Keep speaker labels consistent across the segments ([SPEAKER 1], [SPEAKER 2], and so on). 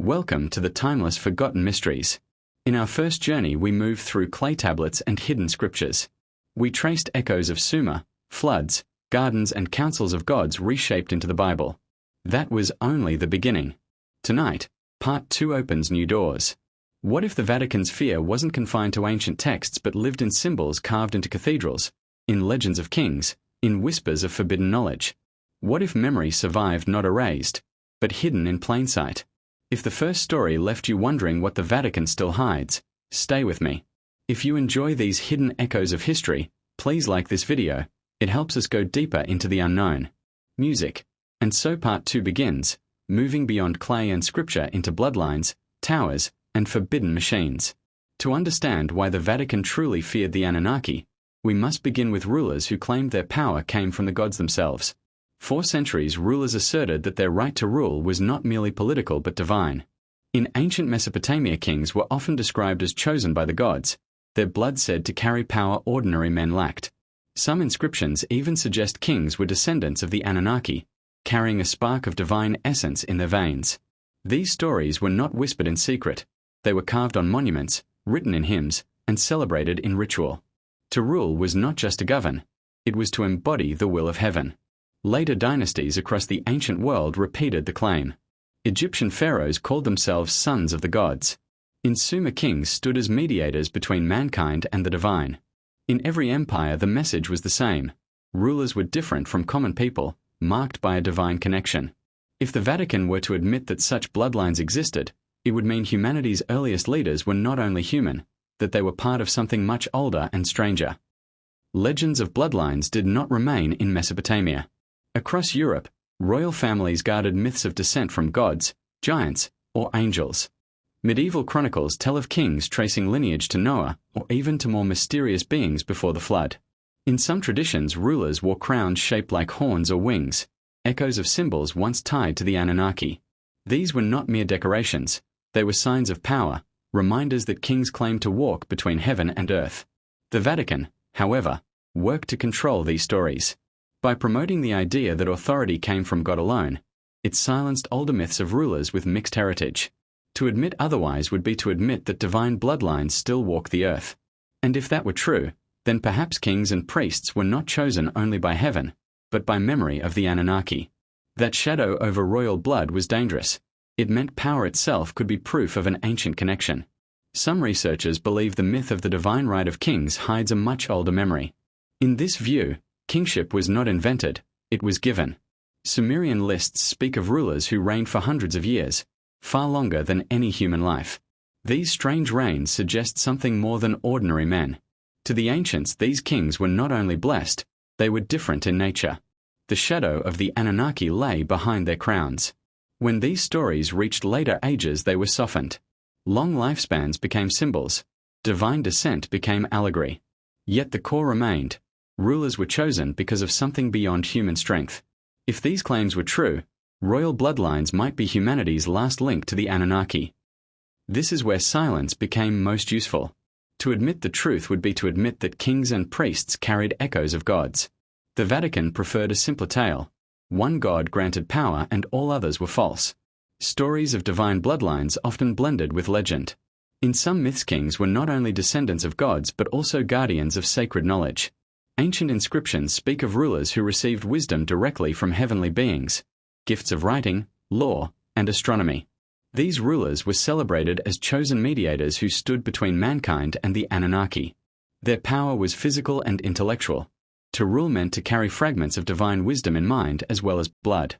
[SPEAKER 1] Welcome to the timeless forgotten mysteries. In our first journey we moved through clay tablets and hidden scriptures. We traced echoes of Sumer, floods, gardens and councils of gods reshaped into the Bible. That was only the beginning. Tonight, Part 2 opens new doors. What if the Vatican's fear wasn't confined to ancient texts but lived in symbols carved into cathedrals, in legends of kings, in whispers of forbidden knowledge? What if memory survived not erased, but hidden in plain sight? If the first story left you wondering what the Vatican still hides, stay with me. If you enjoy these hidden echoes of history, please like this video. It helps us go deeper into the unknown. Music. And so Part 2 begins, moving beyond clay and scripture into bloodlines, towers, and forbidden machines. To understand why the Vatican truly feared the Anunnaki, we must begin with rulers who claimed their power came from the gods themselves. For centuries, rulers asserted that their right to rule was not merely political but divine. In ancient Mesopotamia, kings were often described as chosen by the gods, their blood said to carry power ordinary men lacked. Some inscriptions even suggest kings were descendants of the Anunnaki, carrying a spark of divine essence in their veins. These stories were not whispered in secret. They were carved on monuments, written in hymns, and celebrated in ritual. To rule was not just to govern, it was to embody the will of heaven. Later dynasties across the ancient world repeated the claim. Egyptian pharaohs called themselves sons of the gods. In Sumer, kings stood as mediators between mankind and the divine. In every empire the message was the same. Rulers were different from common people, marked by a divine connection. If the Vatican were to admit that such bloodlines existed, it would mean humanity's earliest leaders were not only human, that they were part of something much older and stranger. Legends of bloodlines did not remain in Mesopotamia. Across Europe, royal families guarded myths of descent from gods, giants, or angels. Medieval chronicles tell of kings tracing lineage to Noah or even to more mysterious beings before the flood. In some traditions, rulers wore crowns shaped like horns or wings, echoes of symbols once tied to the Anunnaki. These were not mere decorations, they were signs of power, reminders that kings claimed to walk between heaven and earth. The Vatican, however, worked to control these stories. By promoting the idea that authority came from God alone, it silenced older myths of rulers with mixed heritage. To admit otherwise would be to admit that divine bloodlines still walk the earth. And if that were true, then perhaps kings and priests were not chosen only by heaven, but by memory of the Anunnaki. That shadow over royal blood was dangerous. It meant power itself could be proof of an ancient connection. Some researchers believe the myth of the divine right of kings hides a much older memory. In this view, kingship was not invented, it was given. Sumerian lists speak of rulers who reigned for hundreds of years, far longer than any human life. These strange reigns suggest something more than ordinary men. To the ancients, these kings were not only blessed, they were different in nature. The shadow of the Anunnaki lay behind their crowns. When these stories reached later ages, they were softened. Long lifespans became symbols. Divine descent became allegory. Yet the core remained. Rulers were chosen because of something beyond human strength. If these claims were true, royal bloodlines might be humanity's last link to the Anunnaki. This is where silence became most useful. To admit the truth would be to admit that kings and priests carried echoes of gods. The Vatican preferred a simpler tale. One god granted power and all others were false. Stories of divine bloodlines often blended with legend. In some myths, kings were not only descendants of gods but also guardians of sacred knowledge. Ancient inscriptions speak of rulers who received wisdom directly from heavenly beings, gifts of writing, law, and astronomy. These rulers were celebrated as chosen mediators who stood between mankind and the Anunnaki. Their power was physical and intellectual. To rule meant to carry fragments of divine wisdom in mind as well as blood.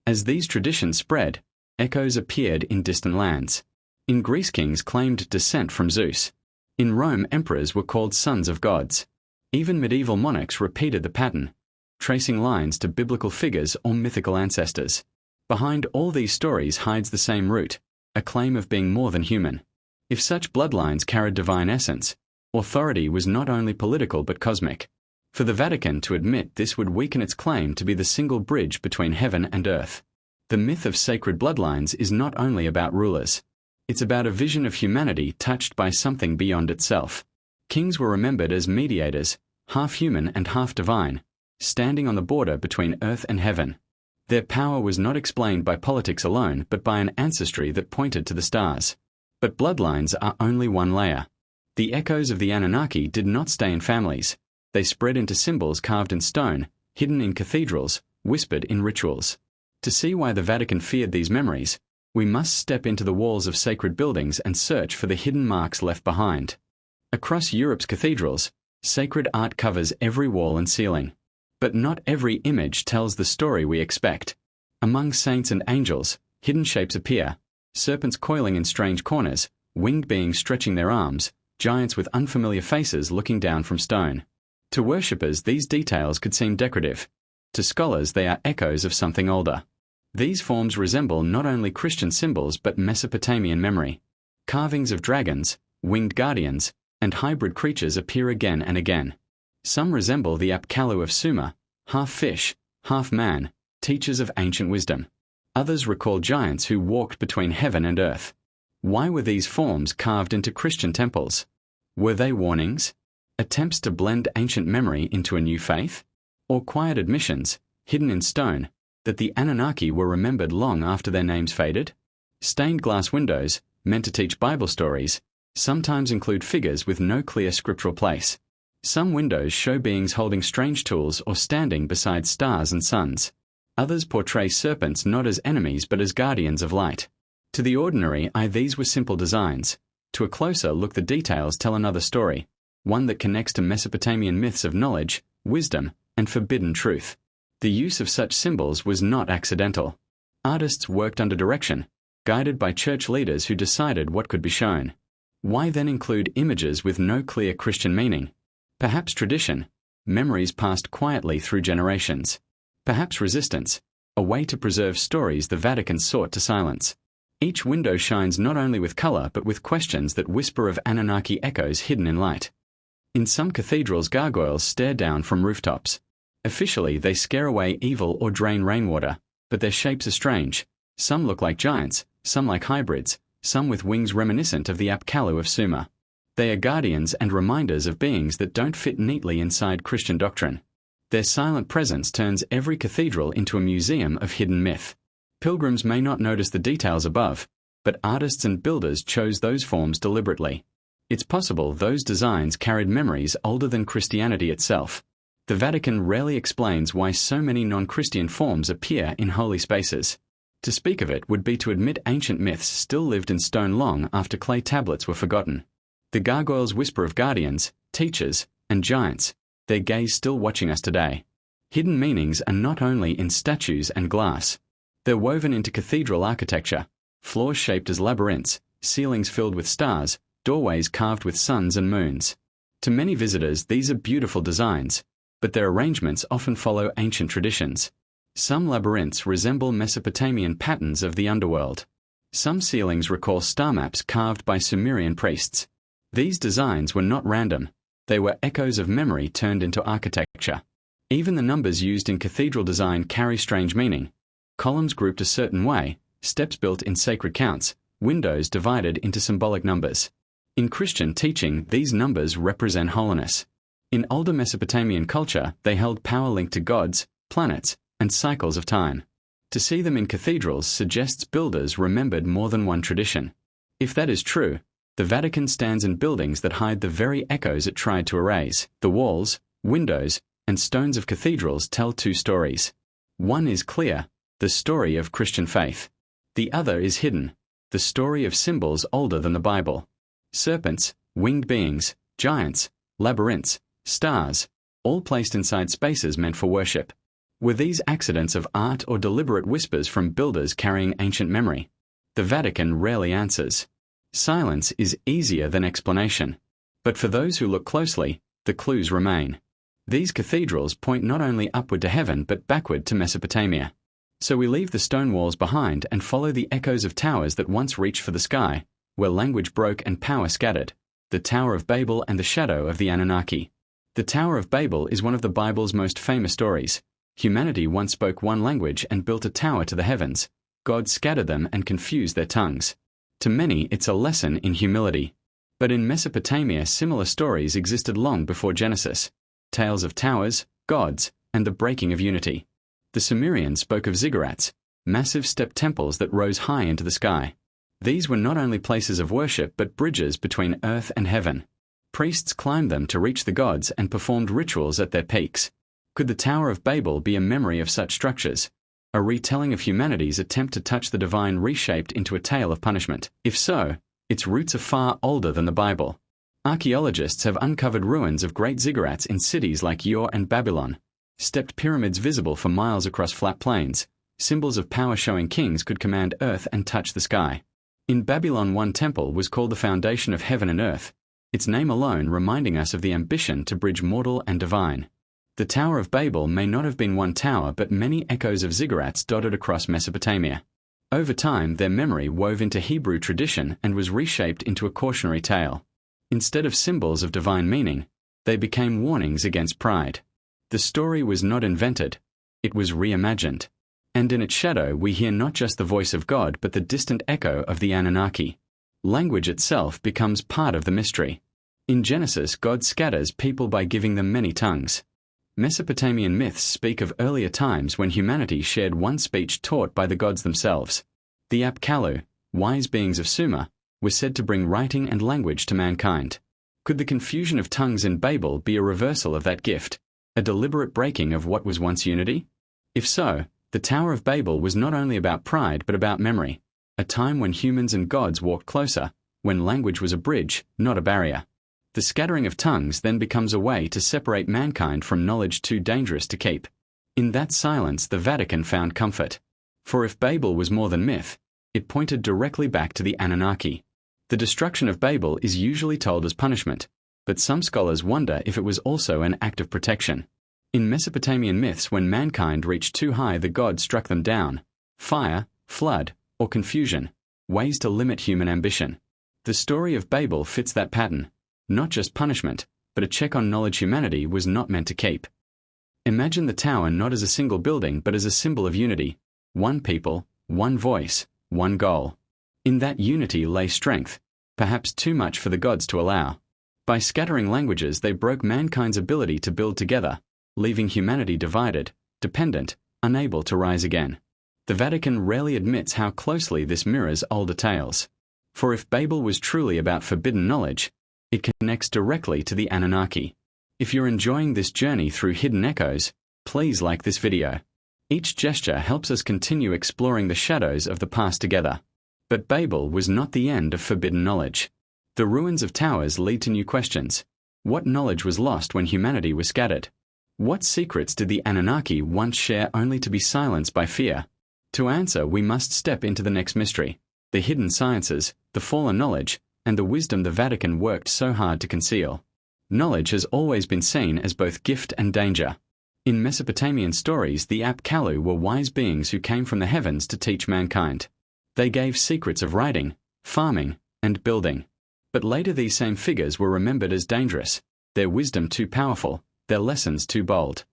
[SPEAKER 1] As these traditions spread, echoes appeared in distant lands. In Greece, kings claimed descent from Zeus. In Rome, emperors were called sons of gods. Even medieval monarchs repeated the pattern, tracing lines to biblical figures or mythical ancestors. Behind all these stories hides the same root, a claim of being more than human. If such bloodlines carried divine essence, authority was not only political but cosmic. For the Vatican to admit this would weaken its claim to be the single bridge between heaven and earth. The myth of sacred bloodlines is not only about rulers. It's about a vision of humanity touched by something beyond itself. Kings were remembered as mediators, half human and half divine, standing on the border between earth and heaven. Their power was not explained by politics alone, but by an ancestry that pointed to the stars. But bloodlines are only one layer. The echoes of the Anunnaki did not stay in families. They spread into symbols carved in stone, hidden in cathedrals, whispered in rituals. To see why the Vatican feared these memories, we must step into the walls of sacred buildings and search for the hidden marks left behind. Across Europe's cathedrals, sacred art covers every wall and ceiling. But not every image tells the story we expect. Among saints and angels, hidden shapes appear, serpents coiling in strange corners, winged beings stretching their arms, giants with unfamiliar faces looking down from stone. To worshippers, these details could seem decorative. To scholars, they are echoes of something older. These forms resemble not only Christian symbols but Mesopotamian memory. Carvings of dragons, winged guardians, and hybrid creatures appear again and again. Some resemble the Apkallu of Sumer, half fish, half man, teachers of ancient wisdom. Others recall giants who walked between heaven and earth. Why were these forms carved into Christian temples? Were they warnings? Attempts to blend ancient memory into a new faith? Or quiet admissions, hidden in stone, that the Anunnaki were remembered long after their names faded? Stained glass windows, meant to teach Bible stories, sometimes include figures with no clear scriptural place. Some windows show beings holding strange tools or standing beside stars and suns. Others portray serpents not as enemies but as guardians of light. To the ordinary eye, these were simple designs. To a closer look, the details tell another story, one that connects to Mesopotamian myths of knowledge, wisdom, and forbidden truth. The use of such symbols was not accidental. Artists worked under direction, guided by church leaders who decided what could be shown. Why then include images with no clear Christian meaning? Perhaps tradition, memories passed quietly through generations. Perhaps resistance, a way to preserve stories the Vatican sought to silence. Each window shines not only with color but with questions that whisper of Anunnaki echoes hidden in light. In some cathedrals, gargoyles stare down from rooftops. Officially, they scare away evil or drain rainwater, but their shapes are strange. Some look like giants, some like hybrids, some with wings reminiscent of the Apkallu of Sumer. They are guardians and reminders of beings that don't fit neatly inside Christian doctrine. Their silent presence turns every cathedral into a museum of hidden myth. Pilgrims may not notice the details above, but artists and builders chose those forms deliberately. It's possible those designs carried memories older than Christianity itself. The Vatican rarely explains why so many non-Christian forms appear in holy spaces. To speak of it would be to admit ancient myths still lived in stone long after clay tablets were forgotten. The gargoyles whisper of guardians, teachers, and giants, their gaze still watching us today. Hidden meanings are not only in statues and glass. They're woven into cathedral architecture, floors shaped as labyrinths, ceilings filled with stars, doorways carved with suns and moons. To many visitors, these are beautiful designs, but their arrangements often follow ancient traditions. Some labyrinths resemble Mesopotamian patterns of the underworld. Some ceilings recall star maps carved by Sumerian priests. These designs were not random. They were echoes of memory turned into architecture. Even the numbers used in cathedral design carry strange meaning. Columns grouped a certain way, steps built in sacred counts, windows divided into symbolic numbers. In Christian teaching, these numbers represent holiness. In older Mesopotamian culture, they held power linked to gods, planets, and cycles of time. To see them in cathedrals suggests builders remembered more than one tradition. If that is true, the Vatican stands in buildings that hide the very echoes it tried to erase. The walls, windows, and stones of cathedrals tell two stories. One is clear, the story of Christian faith. The other is hidden, the story of symbols older than the Bible. Serpents, winged beings, giants, labyrinths, stars, all placed inside spaces meant for worship. Were these accidents of art or deliberate whispers from builders carrying ancient memory? The Vatican rarely answers. Silence is easier than explanation. But for those who look closely, the clues remain. These cathedrals point not only upward to heaven but backward to Mesopotamia. So we leave the stone walls behind and follow the echoes of towers that once reached for the sky, where language broke and power scattered. The Tower of Babel and the shadow of the Anunnaki. The Tower of Babel is one of the Bible's most famous stories. Humanity once spoke one language and built a tower to the heavens. God scattered them and confused their tongues. To many, it's a lesson in humility. But in Mesopotamia, similar stories existed long before Genesis. Tales of towers, gods, and the breaking of unity. The Sumerians spoke of ziggurats, massive step temples that rose high into the sky. These were not only places of worship but bridges between earth and heaven. Priests climbed them to reach the gods and performed rituals at their peaks. Could the Tower of Babel be a memory of such structures? A retelling of humanity's attempt to touch the divine reshaped into a tale of punishment? If so, its roots are far older than the Bible. Archaeologists have uncovered ruins of great ziggurats in cities like Ur and Babylon, stepped pyramids visible for miles across flat plains, symbols of power showing kings could command earth and touch the sky. In Babylon, one temple was called the foundation of heaven and earth, its name alone reminding us of the ambition to bridge mortal and divine. The Tower of Babel may not have been one tower but many echoes of ziggurats dotted across Mesopotamia. Over time, their memory wove into Hebrew tradition and was reshaped into a cautionary tale. Instead of symbols of divine meaning, they became warnings against pride. The story was not invented, it was reimagined. And in its shadow we hear not just the voice of God but the distant echo of the Anunnaki. Language itself becomes part of the mystery. In Genesis, God scatters people by giving them many tongues. Mesopotamian myths speak of earlier times when humanity shared one speech taught by the gods themselves. The Apkallu, wise beings of Sumer, were said to bring writing and language to mankind. Could the confusion of tongues in Babel be a reversal of that gift, a deliberate breaking of what was once unity? If so, the Tower of Babel was not only about pride but about memory, a time when humans and gods walked closer, when language was a bridge, not a barrier. The scattering of tongues then becomes a way to separate mankind from knowledge too dangerous to keep. In that silence the Vatican found comfort. For if Babel was more than myth, it pointed directly back to the Anunnaki. The destruction of Babel is usually told as punishment, but some scholars wonder if it was also an act of protection. In Mesopotamian myths, when mankind reached too high, the gods struck them down. Fire, flood, or confusion, ways to limit human ambition. The story of Babel fits that pattern. Not just punishment, but a check on knowledge humanity was not meant to keep. Imagine the tower not as a single building but as a symbol of unity. One people, one voice, one goal. In that unity lay strength, perhaps too much for the gods to allow. By scattering languages they broke mankind's ability to build together, leaving humanity divided, dependent, unable to rise again. The Vatican rarely admits how closely this mirrors older tales. For if Babel was truly about forbidden knowledge, it connects directly to the Anunnaki. If you're enjoying this journey through hidden echoes, please like this video. Each gesture helps us continue exploring the shadows of the past together. But Babel was not the end of forbidden knowledge. The ruins of towers lead to new questions. What knowledge was lost when humanity was scattered? What secrets did the Anunnaki once share only to be silenced by fear? To answer, we must step into the next mystery, the hidden sciences, the fallen knowledge, and the wisdom the Vatican worked so hard to conceal. Knowledge has always been seen as both gift and danger. In Mesopotamian stories, the Apkallu were wise beings who came from the heavens to teach mankind. They gave secrets of writing, farming, and building. But later these same figures were remembered as dangerous, their wisdom too powerful, their lessons too bold.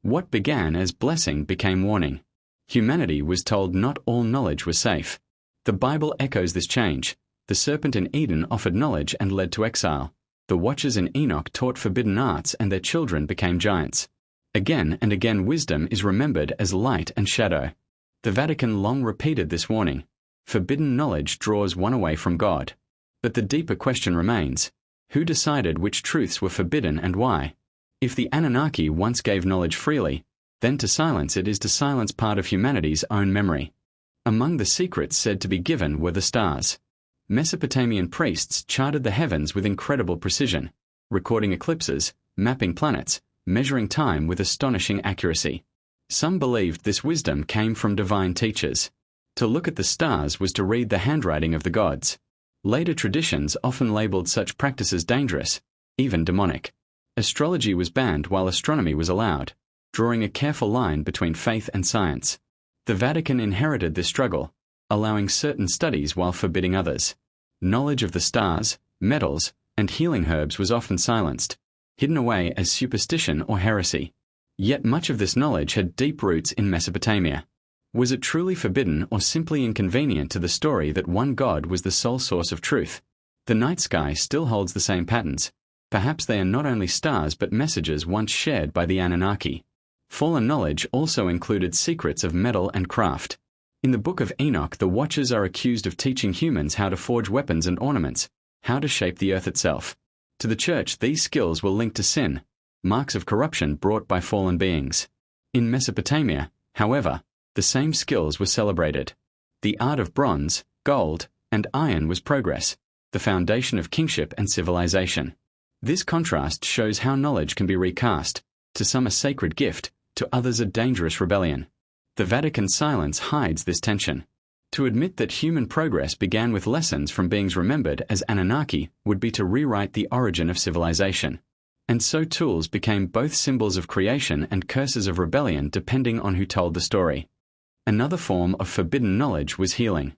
[SPEAKER 1] What began as blessing became warning. Humanity was told not all knowledge was safe. The Bible echoes this change. The serpent in Eden offered knowledge and led to exile. The watchers in Enoch taught forbidden arts and their children became giants. Again and again wisdom is remembered as light and shadow. The Vatican long repeated this warning. Forbidden knowledge draws one away from God. But the deeper question remains, who decided which truths were forbidden and why? If the Anunnaki once gave knowledge freely, then to silence it is to silence part of humanity's own memory. Among the secrets said to be given were the stars. Mesopotamian priests charted the heavens with incredible precision, recording eclipses, mapping planets, measuring time with astonishing accuracy. Some believed this wisdom came from divine teachers. To look at the stars was to read the handwriting of the gods. Later traditions often labeled such practices dangerous, even demonic. Astrology was banned while astronomy was allowed, drawing a careful line between faith and science. The Vatican inherited this struggle, allowing certain studies while forbidding others. Knowledge of the stars, metals, and healing herbs was often silenced, hidden away as superstition or heresy. Yet much of this knowledge had deep roots in Mesopotamia. Was it truly forbidden or simply inconvenient to the story that one God was the sole source of truth? The night sky still holds the same patterns. Perhaps they are not only stars but messages once shared by the Anunnaki. Fallen knowledge also included secrets of metal and craft. In the Book of Enoch, the Watchers are accused of teaching humans how to forge weapons and ornaments, how to shape the earth itself. To the church, these skills were linked to sin, marks of corruption brought by fallen beings. In Mesopotamia, however, the same skills were celebrated. The art of bronze, gold, and iron was progress, the foundation of kingship and civilization. This contrast shows how knowledge can be recast, to some a sacred gift, to others a dangerous rebellion. The Vatican silence hides this tension. To admit that human progress began with lessons from beings remembered as Anunnaki would be to rewrite the origin of civilization. And so tools became both symbols of creation and curses of rebellion depending on who told the story. Another form of forbidden knowledge was healing.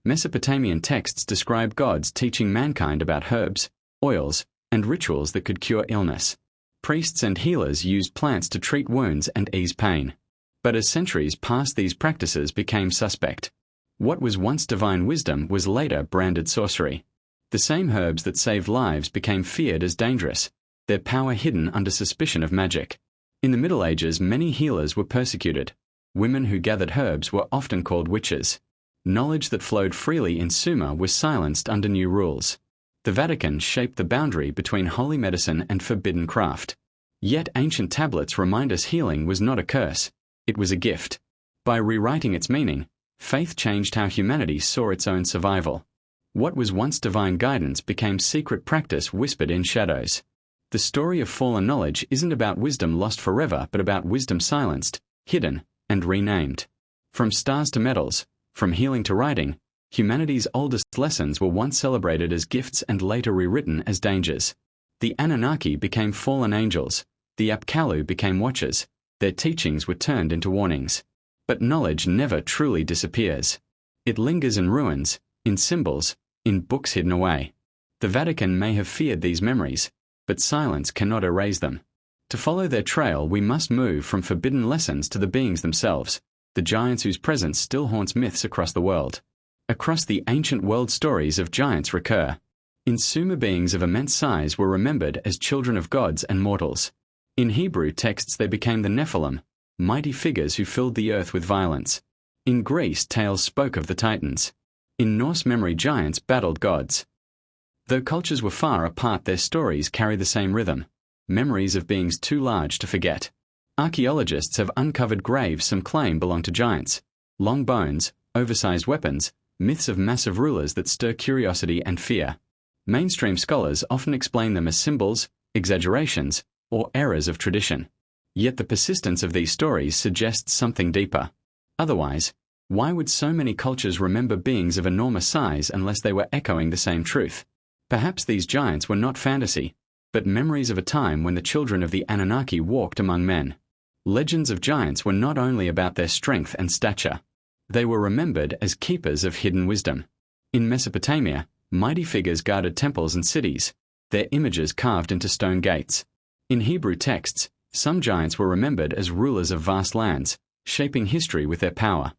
[SPEAKER 1] Mesopotamian texts describe gods teaching mankind about herbs, oils, and rituals that could cure illness. Priests and healers used plants to treat wounds and ease pain. But as centuries passed, these practices became suspect. What was once divine wisdom was later branded sorcery. The same herbs that saved lives became feared as dangerous, their power hidden under suspicion of magic. In the Middle Ages, many healers were persecuted. Women who gathered herbs were often called witches. Knowledge that flowed freely in Sumer was silenced under new rules. The Vatican shaped the boundary between holy medicine and forbidden craft. Yet ancient tablets remind us healing was not a curse, it was a gift. By rewriting its meaning, faith changed how humanity saw its own survival. What was once divine guidance became secret practice whispered in shadows. The story of fallen knowledge isn't about wisdom lost forever, but about wisdom silenced, hidden, and renamed. From stars to metals, from healing to writing, humanity's oldest lessons were once celebrated as gifts and later rewritten as dangers. The Anunnaki became fallen angels, the Apkallu became watchers, their teachings were turned into warnings. But knowledge never truly disappears. It lingers in ruins, in symbols, in books hidden away. The Vatican may have feared these memories, but silence cannot erase them. To follow their trail, we must move from forbidden lessons to the beings themselves, the giants whose presence still haunts myths across the world. Across the ancient world, stories of giants recur. In Sumer, beings of immense size were remembered as children of gods and mortals. In Hebrew texts, they became the Nephilim, mighty figures who filled the earth with violence. In Greece, tales spoke of the Titans. In Norse memory, giants battled gods. Though cultures were far apart, their stories carry the same rhythm, memories of beings too large to forget. Archaeologists have uncovered graves some claim belong to giants, long bones, oversized weapons, myths of massive rulers that stir curiosity and fear. Mainstream scholars often explain them as symbols, exaggerations, or errors of tradition. Yet the persistence of these stories suggests something deeper. Otherwise, why would so many cultures remember beings of enormous size unless they were echoing the same truth? Perhaps these giants were not fantasy, but memories of a time when the children of the Anunnaki walked among men. Legends of giants were not only about their strength and stature. They were remembered as keepers of hidden wisdom. In Mesopotamia, mighty figures guarded temples and cities, their images carved into stone gates. In Hebrew texts, some giants were remembered as rulers of vast lands, shaping history with their power.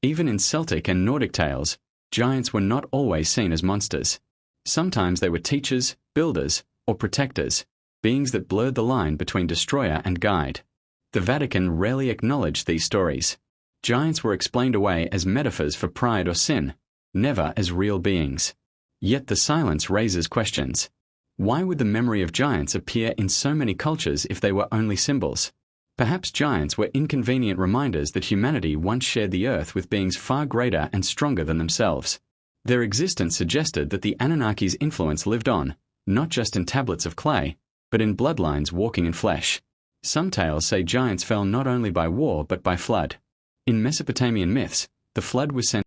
[SPEAKER 1] Even in Celtic and Nordic tales, giants were not always seen as monsters. Sometimes they were teachers, builders, or protectors, beings that blurred the line between destroyer and guide. The Vatican rarely acknowledged these stories. Giants were explained away as metaphors for pride or sin, never as real beings. Yet the silence raises questions. Why would the memory of giants appear in so many cultures if they were only symbols? Perhaps giants were inconvenient reminders that humanity once shared the earth with beings far greater and stronger than themselves. Their existence suggested that the Anunnaki's influence lived on, not just in tablets of clay, but in bloodlines walking in flesh. Some tales say giants fell not only by war but by flood. In Mesopotamian myths, the flood was sent